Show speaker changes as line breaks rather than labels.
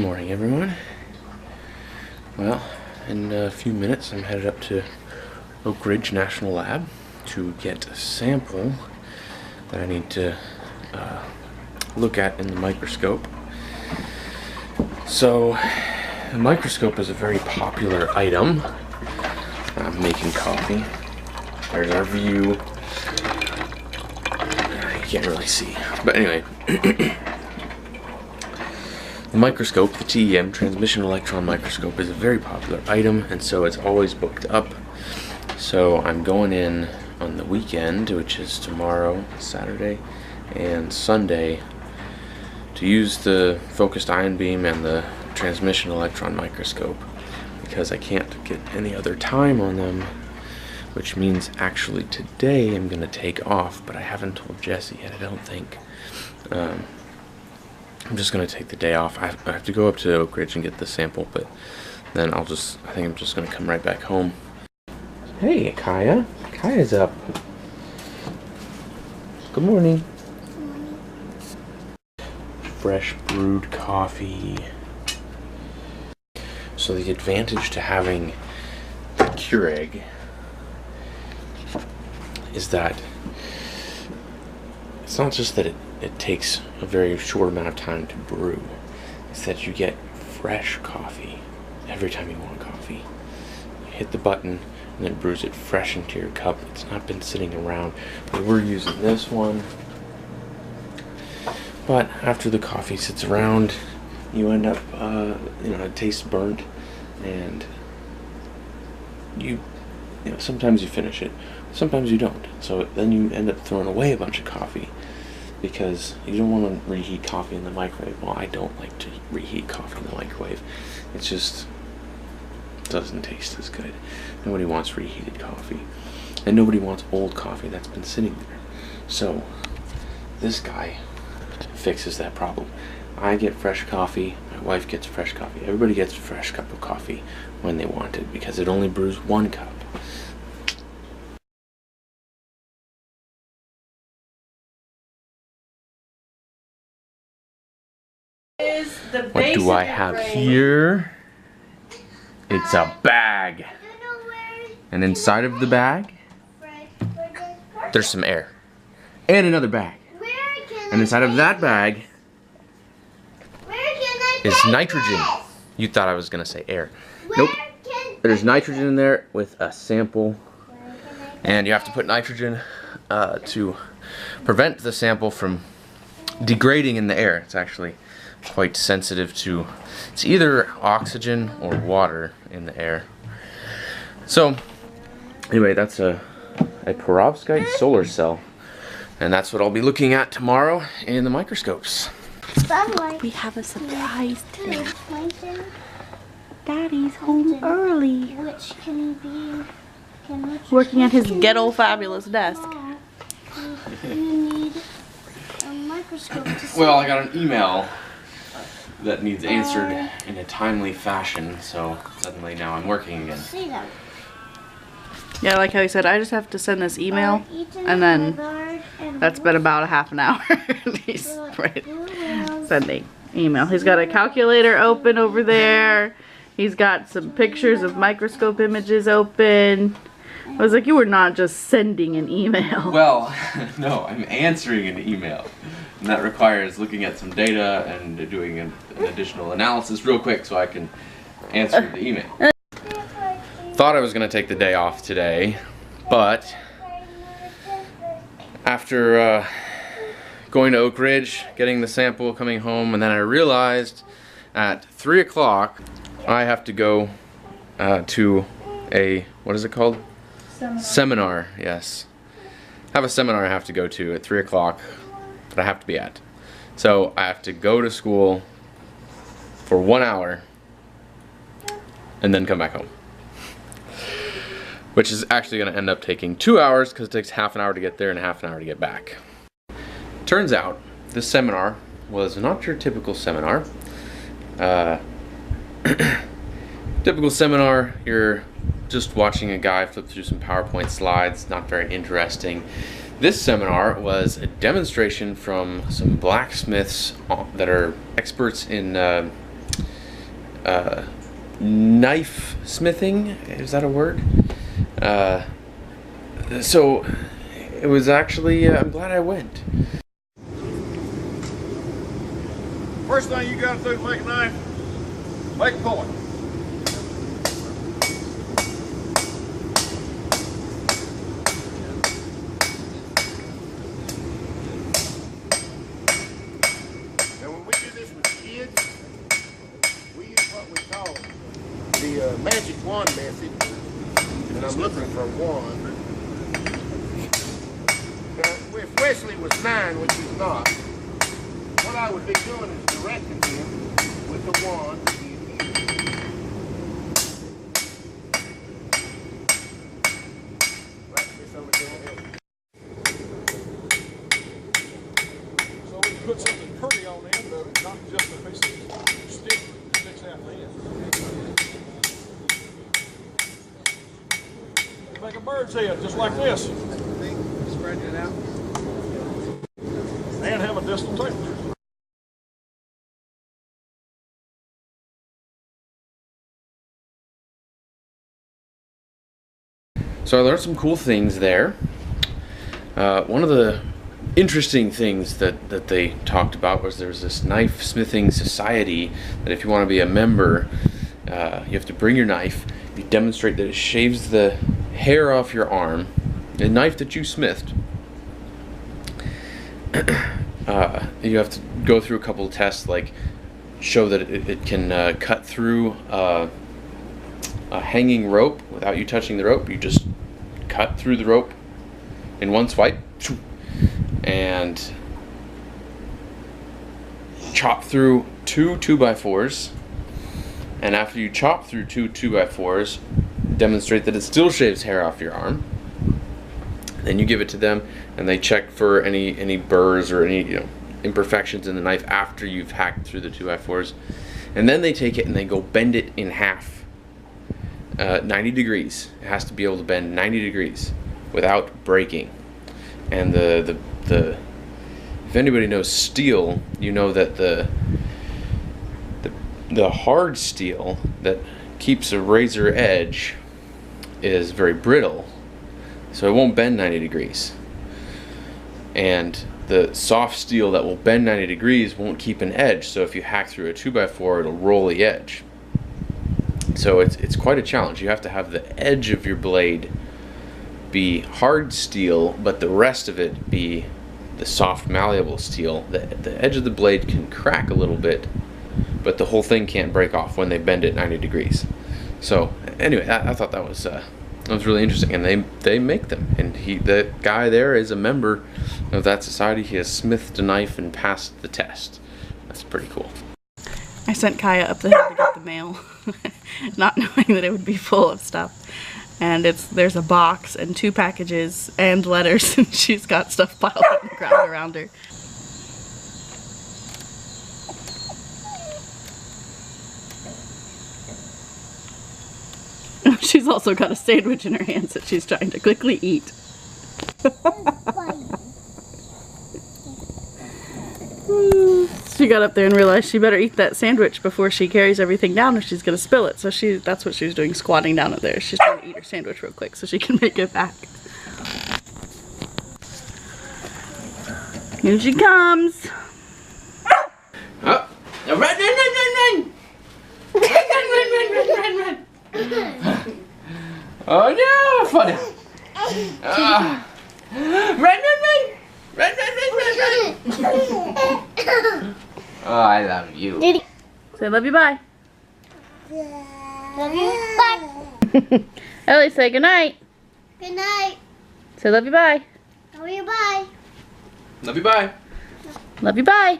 Morning, everyone. Well, in a few minutes I'm headed up to Oak Ridge National Lab to get a sample that I need to look at in the microscope. So, the microscope is a very popular item. I'm making coffee. There's our view. You can't really see. But anyway, the microscope, the TEM, Transmission Electron Microscope, is a very popular item, and so it's always booked up. So I'm going in on the weekend, which is tomorrow, Saturday, and Sunday, to use the focused ion beam and the Transmission Electron Microscope, because I can't get any other time on them, which means actually today I'm going to take off, but I haven't told Jesse yet, I don't think. I'm just going to take the day off. I have to go up to Oak Ridge and get the sample, but then I think I'm just going to come right back home. Hey, Kaya. Kaya's up. Good morning. Fresh brewed coffee. So the advantage to having the Keurig is that it's not just that it takes a very short amount of time to brew. It's that you get fresh coffee every time you want coffee. You hit the button and then it brews it fresh into your cup. It's not been sitting around. We're using this one. But after the coffee sits around, you end up, it tastes burnt, and you sometimes you finish it, sometimes you don't. So then you end up throwing away a bunch of coffee, because you don't want to reheat coffee in the microwave. Well, I don't like to reheat coffee in the microwave. It just doesn't taste as good. Nobody wants reheated coffee. And nobody wants old coffee that's been sitting there. So, this guy fixes that problem. I get fresh coffee, my wife gets fresh coffee. Everybody gets a fresh cup of coffee when they want it, because it only brews one cup. What do I have here? It's a bag. And inside of the bag, there's some air. And another bag. And inside of that bag is nitrogen. You thought I was going to say air. Nope. There's nitrogen in there with a sample. And you have to put nitrogen to prevent the sample from degrading in the air. It's actually quite sensitive to, it's either oxygen or water in the air. So anyway, that's a perovskite solar cell, and that's what I'll be looking at tomorrow in the microscopes.
We have a surprise today. Daddy's home early, working at his ghetto fabulous desk.
Well, I got an email that needs answered in a timely fashion, so suddenly now I'm working again.
Yeah, like how he said, I just have to send this email, and then that's been about a half an hour. He's sending email. He's got a calculator open over there. He's got some pictures of microscope images open. I was like, you were not just sending an email.
Well, no, I'm answering an email. And that requires looking at some data and doing an additional analysis real quick so I can answer the email. Thought I was going to take the day off today, but after going to Oak Ridge, getting the sample, coming home, and then I realized at 3 o'clock I have to go to a, what is it called? Seminar, yes. I have a seminar I have to go to at 3 o'clock that I have to be at. So I have to go to school for 1 hour and then come back home. Which is actually going to end up taking 2 hours, because it takes half an hour to get there and half an hour to get back. Turns out this seminar was not your typical seminar. Typical seminar, you're just watching a guy flip through some PowerPoint slides, not very interesting. This seminar was a demonstration from some blacksmiths that are experts in knife smithing. Is that a word? So it was actually, I'm glad I went.
First thing you gotta do to make a knife, make a point. Now when we do this with kids, we use what we call the magic wand method, and I'm looking for a wand. Now, if Wesley was 9, which he's not, what I would be doing is directing him with the wand.
So we put something pretty on the end of it, not just a piece of stick that sticks out the end. Make a bird's head just like this.
Spread it out.
And have a distal tape.
So I learned some cool things there. One of the interesting things that they talked about was there's this knife smithing society that if you want to be a member, you have to bring your knife, you demonstrate that it shaves the hair off your arm, the knife that you smithed. You have to go through a couple of tests, like show that it can cut through a hanging rope without you touching the rope. You just cut through the rope in one swipe and chop through 2 2x4s, and after you chop through 2 2x4s, demonstrate that it still shaves hair off your arm. Then you give it to them and they check for any burrs or any imperfections in the knife after you've hacked through the 2x4s, and then they take it and they go bend it in half. 90 degrees. It has to be able to bend 90 degrees without breaking. And the if anybody knows steel, you know that the hard steel that keeps a razor edge is very brittle, so it won't bend 90 degrees. And the soft steel that will bend 90 degrees won't keep an edge, so if you hack through a 2x4, it'll roll the edge. So it's quite a challenge. You have to have the edge of your blade be hard steel, but the rest of it be the soft malleable steel. The edge of the blade can crack a little bit, but the whole thing can't break off when they bend it 90 degrees. So anyway, I thought that was really interesting, and they make them. And the guy there is a member of that society. He has smithed a knife and passed the test. That's pretty cool.
I sent Kaya up the hill to get the mail, not knowing that it would be full of stuff. And there's a box and 2 packages and letters, and she's got stuff piled on the ground around her. She's also got a sandwich in her hands that she's trying to quickly eat. She got up there and realized she better eat that sandwich before she carries everything down or she's going to spill it. So that's what she was doing, squatting down up there. She's trying to eat her sandwich real quick so she can make it back. Here she comes.
Oh, run, run, run, run, run! Run, run, run, run, run, run! Oh no, funny! Run, run, run! Run, run, run, run, run! Oh, I love you.
Say love you, bye.
Love you, bye.
Ellie, say goodnight.
Good night.
Say love you, bye.
Love you, bye.
Love you, bye.
Love you, bye.